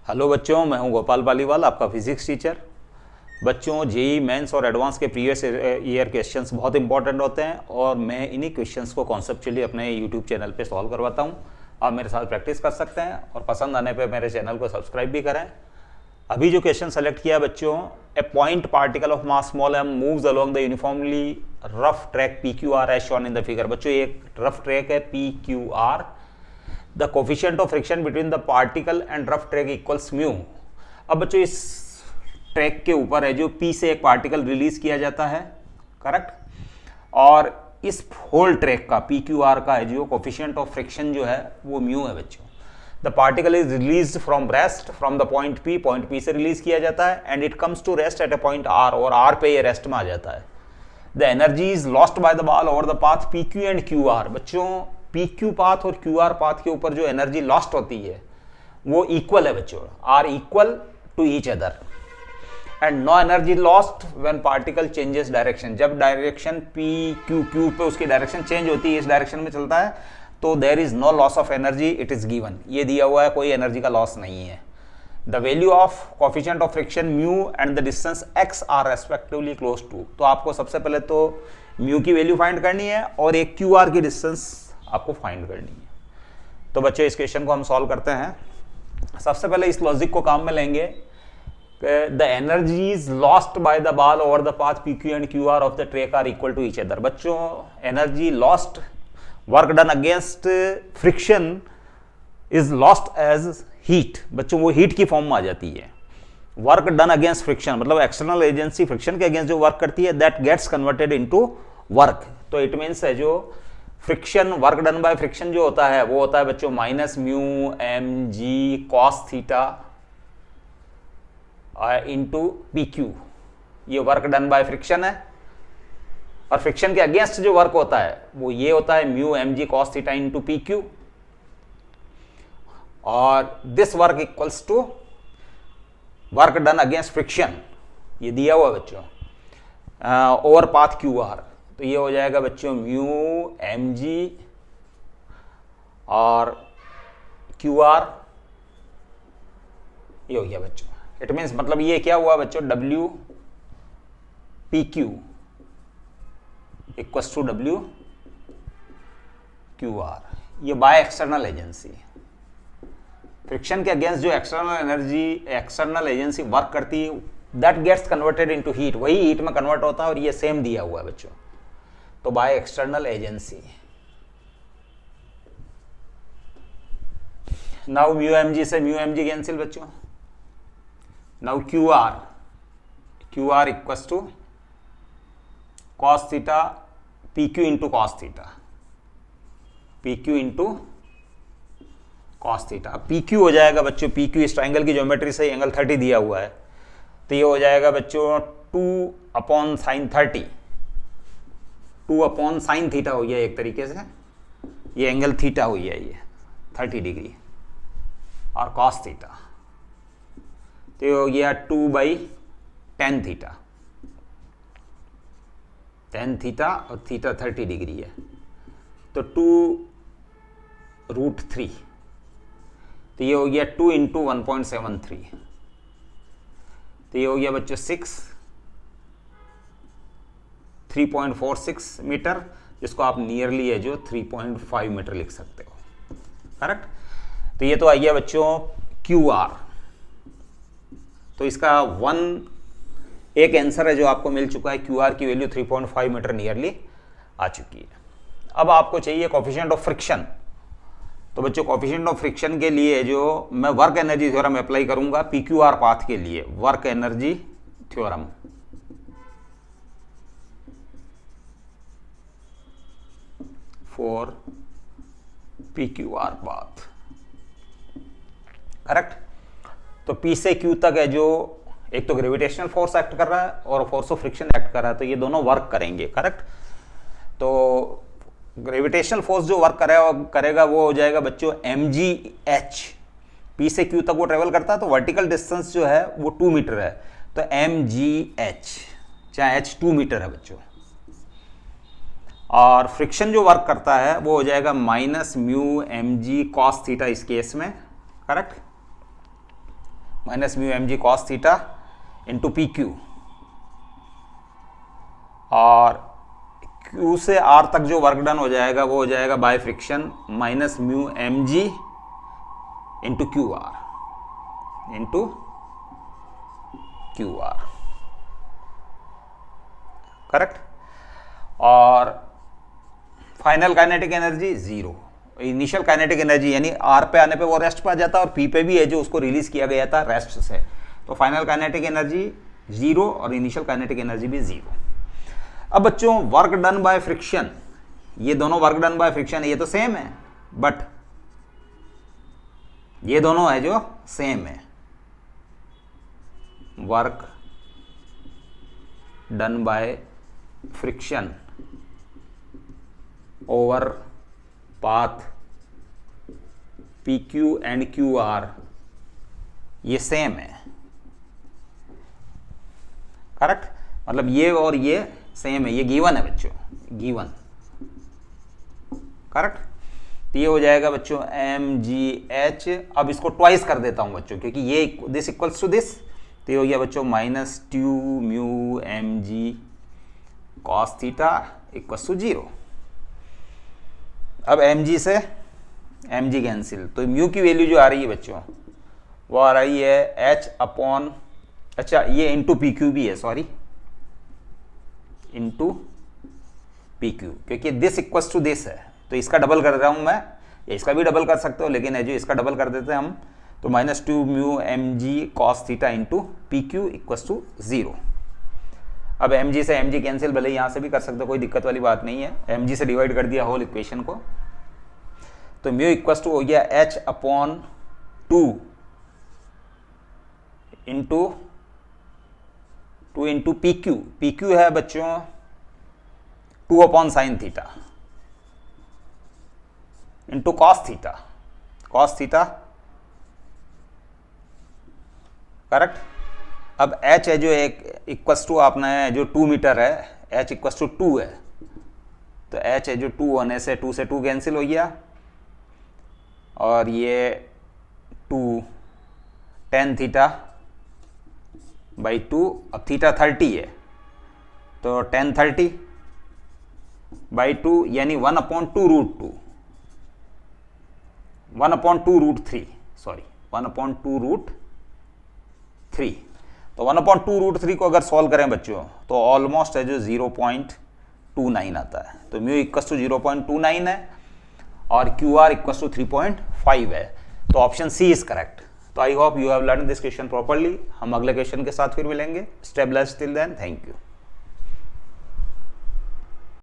Hello बच्चों, मैं हूं गोपाल पालीवाल, आपका फिजिक्स टीचर। बच्चों, जेई मेंस और एडवांस के प्रीवियस ईयर क्वेश्चंस बहुत इंपॉर्टेंट होते हैं और मैं इन्हीं क्वेश्चंस को कॉन्सेप्चुअली अपने यूट्यूब चैनल पे सॉल्व करवाता हूं। आप मेरे साथ प्रैक्टिस कर सकते हैं और पसंद आने पे मेरे चैनल को सब्सक्राइब भी करें। अभी जो क्वेश्चन सेलेक्ट किया बच्चों, a point particle of mass small m moves along the uniformly rough track P Q R as shown in the figure. बच्चों, ये एक रफ ट्रैक है P Q R. The coefficient of friction between the particle and rough track equals mu. अब बच्चों, इस track के ऊपर है जो पी से एक पार्टिकल रिलीज किया जाता है, करेक्ट। और इस होल ट्रैक का पी क्यू आर का है जो कोफिशिएंट ऑफ फ्रिक्शन जो है वो म्यू है बच्चों। The particle is release from rest from the point P से रिलीज किया जाता है and it comes to rest at a point R, और आर पे ये रेस्ट में आ जाता है। The energy is lost by the ball over the path P Q and Q R. बच्चों, पी क्यू पाथ और क्यू आर पाथ के ऊपर जो एनर्जी लॉस्ट होती है वो इक्वल है बच्चों, R equal to each other and no energy lost when particle changes direction. जब डायरेक्शन पी क्यू क्यू पे उसकी डायरेक्शन चेंज होती है, इस डायरेक्शन में चलता है, तो there is no loss of energy, it is given. ये दिया हुआ है, कोई एनर्जी का लॉस नहीं है। The value of coefficient of friction mu and the distance X R respectively close to. तो आपको सबसे पहले तो म्यू की वैल्यू फाइंड करनी है और एक क्यू आर की डिस्टेंस आपको फाइंड करनी है। तो बच्चों, इस क्वेश्चन को हम सॉल्व करते हैं। सबसे पहले इस लॉजिक को काम में लेंगे। The energies lost by the ball over the path P Q and Q R of the track are equal to each other. बच्चों, energy lost, work done against friction is lost as heat. बच्चों, वो heat की form में आ जाती है। Work done against friction मतलब external agency friction के अगेंस्ट जो वर्क करती है, that gets converted into work. तो इट मीन्स है जो friction, work done by friction जो होता है वो होता है बच्चों minus mu M G cos theta into P Q. ये वर्क डन बाय फ्रिक्शन है। और फ्रिक्शन के अगेंस्ट जो वर्क होता है वो ये होता है mu M G cos theta into P Q. और this work equals to work done against friction, ये दिया हुआ बच्चों, ओवर पाथ क्यू आर। तो ये हो जाएगा बच्चों म्यू एम जी और क्यू आर, ये हो गया बच्चों। इट मीन्स मतलब ये क्या हुआ बच्चों, W P Q equals to W Q R. ये बाय एक्सटर्नल एजेंसी, फ्रिक्शन के अगेंस्ट जो एक्सटर्नल एजेंसी वर्क करती है, that gets converted into heat, वही हीट में कन्वर्ट होता है। और ये सेम दिया हुआ है बच्चों, तो by external agency. Now mu M G से म्यू एम जी कैंसिल बच्चों। Now Q R equals to cos theta P Q into cos theta, P Q into cos theta. P Q हो जाएगा बच्चों, पी क्यू इस triangle की geometry से angle 30 दिया हुआ है, तो ये हो जाएगा बच्चों 2 upon sine 30, 2 upon sine theta हो गया एक तरीके से। ये एंगल थीटा हो गया, ये 30 डिग्री, और कॉस थीटा तो ये हो गया 2/tan थीटा, tan थीटा और थीटा 30 डिग्री है, तो 2√3, तो ये हो गया 2 इंटू 1.73, तो ये हो गया बच्चों 3.46 मीटर, जिसको आप नियरली है जो 3.5 मीटर लिख सकते हो, करेक्ट। तो ये तो आ गया बच्चों क्यू आर। तो इसका एक आंसर है जो आपको मिल चुका है, क्यू आर की वैल्यू 3.5 मीटर नियरली आ चुकी है। अब आपको चाहिए कोफिशिएंट ऑफ फ्रिक्शन। तो बच्चों, कोफिशिएंट ऑफ फ्रिक्शन के लिए जो मैं वर्क एनर्जी थ्योरम अप्लाई करूंगा पी क्यू आर पाथ के लिए, work energy theorem. For P Q R path, correct. तो पी से क्यू तक है जो एक तो ग्रेविटेशनल फोर्स एक्ट कर रहा है और फोर्स ऑफ फ्रिक्शन एक्ट कर रहा है, तो ये दोनों वर्क करेंगे, करेक्ट। तो ग्रेविटेशनल फोर्स जो वर्क करेगा वो हो जाएगा बच्चों एम जी एच। पी से क्यू तक वो ट्रेवल करता है, तो वर्टिकल डिस्टेंस जो है वो 2 मीटर है, तो एम जी एच, चाहे एच 2 मीटर है बच्चों। और फ्रिक्शन जो वर्क करता है वो हो जाएगा minus mu M G cos theta इस केस में, correct. Minus mu M G cos theta into P Q, और Q से R तक जो वर्क डन हो जाएगा वो हो जाएगा by friction minus mu M g into Q R, correct. और final kinetic energy zero, initial kinetic energy यानी R पे आने पे वो रेस्ट पे आ जाता है और P पे भी है जो उसको रिलीज किया गया था रेस्ट से, तो फाइनल काइनेटिक एनर्जी जीरो और इनिशियल काइनेटिक एनर्जी भी जीरो। अब बच्चों वर्क डन बाय फ्रिक्शन, ये दोनों वर्क डन बाय फ्रिक्शन ये तो सेम है, बट ये दोनों है जो सेम है, work done by friction over path P Q and Q R ये सेम है, करेक्ट। मतलब ये और ये सेम है, ये गिवन है बच्चों, गिवन, करेक्ट। तो ये हो जाएगा बच्चों एम जी एच, अब इसको ट्वाइस कर देता हूं बच्चों क्योंकि ये दिस इक्वल्स टू दिस, तो ये हो गया बच्चों minus two mu M G cos theta equals to zero. अब एम जी से एम जी कैंसिल, तो म्यू की वैल्यू जो आ रही है बच्चों वो आ रही है एच अपॉन, अच्छा ये इंटू पी क्यू भी है, सॉरी इंटू पी क्यू, क्योंकि दिस इक्वल्स टू दिस है तो इसका डबल कर रहा हूं मैं, या इसका भी डबल कर सकते हो लेकिन है जो इसका डबल कर देते हैं हम, तो minus two mu M G cos theta into P Q equals to zero. अब एम जी से एम जी कैंसिल, भले यहां से भी कर सकते हो, कोई दिक्कत वाली बात नहीं है, एम जी से डिवाइड कर दिया होल इक्वेशन को, तो म्यू इक्वल्स टू हो गया H upon two into P Q, P Q है बच्चों 2 upon sine theta into cos theta, correct. अब h है जो एक इक्वल्स टू आपने जो 2 मीटर है, h इक्वल्स टू 2 है, तो h है जो 2 होने से 2 से 2 कैंसिल हो गया, और ये 2 tan थीटा बाई 2, अब थीटा 30 है तो tan 30 बाई 2 यानी 1/2 रूट 2, 1/2 रूट 3, सॉरी 1/2 रूट 3, तो 1/2 रूट 3 को अगर सॉल्व करें बच्चों तो ऑलमोस्ट है जो 0.29 आता है, तो म्यू इक्वल्स टू 0.29 है और क्यू आर इक्वल्स टू 3.5 है, तो ऑप्शन सी इज करेक्ट। तो I hope you have learn this question properly. हम अगले क्वेश्चन के साथ फिर मिलेंगे। Stay blessed till then, thank you.